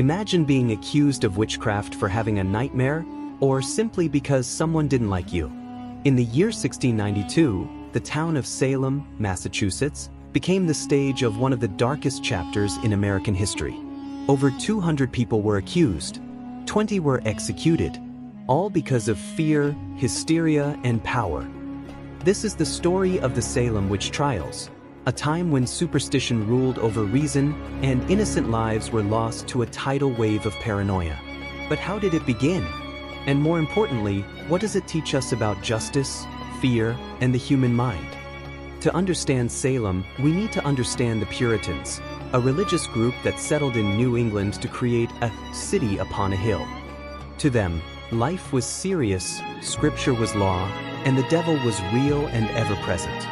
Imagine being accused of witchcraft for having a nightmare, or simply because someone didn't like you. In the year 1692, the town of Salem, Massachusetts, became the stage of one of the darkest chapters in American history. Over 200 people were accused, 20 were executed, all because of fear, hysteria, and power. This is the story of the Salem Witch Trials, a time when superstition ruled over reason and innocent lives were lost to a tidal wave of paranoia. But how did it begin? And more importantly, what does it teach us about justice, fear, and the human mind? To understand Salem, we need to understand the Puritans, a religious group that settled in New England to create a city upon a hill. To them, life was serious, scripture was law, and the devil was real and ever-present.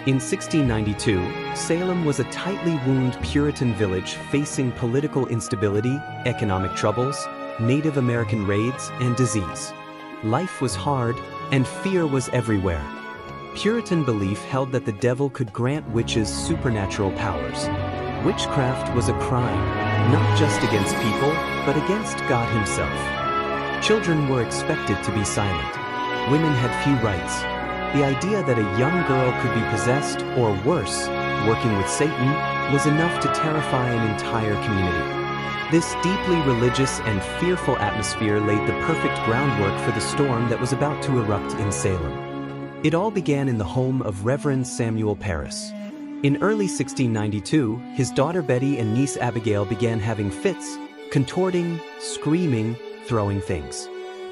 In 1692, Salem was a tightly wound Puritan village facing political instability, economic troubles, Native American raids, and disease. Life was hard, and fear was everywhere. Puritan belief held that the devil could grant witches supernatural powers. Witchcraft was a crime, not just against people, but against God himself. Children were expected to be silent. Women had few rights. The idea that a young girl could be possessed, or worse, working with Satan, was enough to terrify an entire community. This deeply religious and fearful atmosphere laid the perfect groundwork for the storm that was about to erupt in Salem. It all began in the home of Reverend Samuel Parris. In early 1692, his daughter Betty and niece Abigail began having fits, contorting, screaming, throwing things.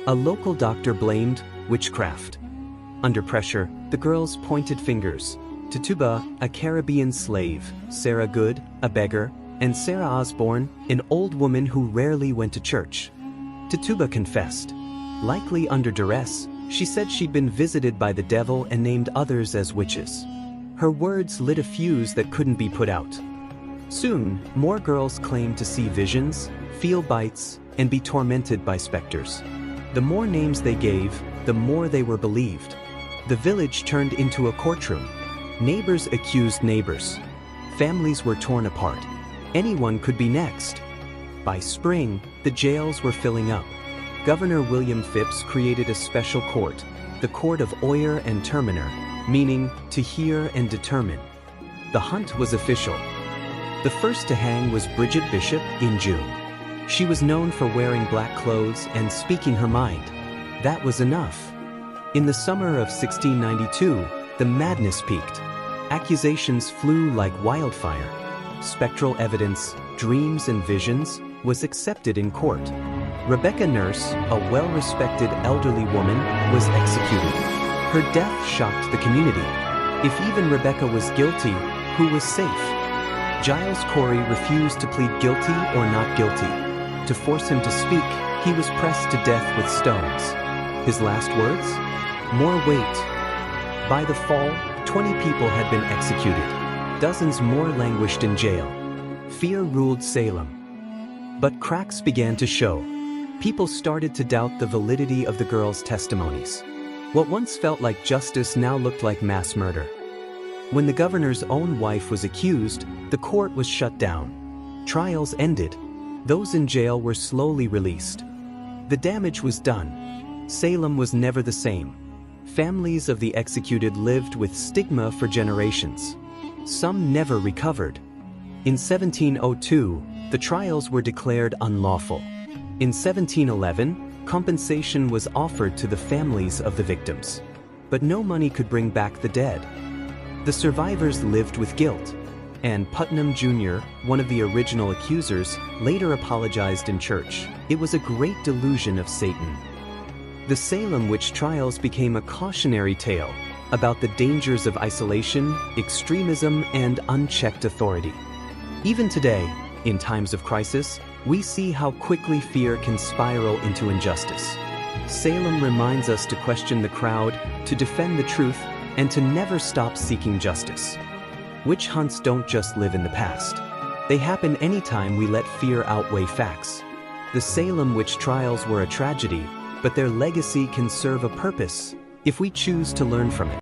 A local doctor blamed witchcraft. Under pressure, the girls pointed fingers. Tituba, a Caribbean slave, Sarah Good, a beggar, and Sarah Osborne, an old woman who rarely went to church. Tituba confessed. Likely under duress, she said she'd been visited by the devil and named others as witches. Her words lit a fuse that couldn't be put out. Soon, more girls claimed to see visions, feel bites, and be tormented by specters. The more names they gave, the more they were believed. The village turned into a courtroom. Neighbors accused neighbors. Families were torn apart. Anyone could be next. By spring, the jails were filling up. Governor William Phips created a special court, the Court of Oyer and Terminer, meaning to hear and determine. The hunt was official. The first to hang was Bridget Bishop in June. She was known for wearing black clothes and speaking her mind. That was enough. In the summer of 1692, the madness peaked. Accusations flew like wildfire. Spectral evidence, dreams and visions, was accepted in court. Rebecca Nurse, a well-respected elderly woman, was executed. Her death shocked the community. If even Rebecca was guilty, who was safe? Giles Corey refused to plead guilty or not guilty. To force him to speak, he was pressed to death with stones. His last words? More weight. By the fall, 20 people had been executed. Dozens more languished in jail. Fear ruled Salem. But cracks began to show. People started to doubt the validity of the girls' testimonies. What once felt like justice now looked like mass murder. When the governor's own wife was accused, the court was shut down. Trials ended. Those in jail were slowly released. The damage was done. Salem was never the same. Families of the executed lived with stigma for generations. Some never recovered. In 1702, the trials were declared unlawful. In 1711, compensation was offered to the families of the victims. But no money could bring back the dead. The survivors lived with guilt, and Putnam Jr., one of the original accusers, later apologized in church. It was a great delusion of Satan. The Salem Witch Trials became a cautionary tale about the dangers of isolation, extremism, and unchecked authority. Even today, in times of crisis, we see how quickly fear can spiral into injustice. Salem reminds us to question the crowd, to defend the truth, and to never stop seeking justice. Witch hunts don't just live in the past. They happen anytime we let fear outweigh facts. The Salem Witch Trials were a tragedy, but their legacy can serve a purpose if we choose to learn from it.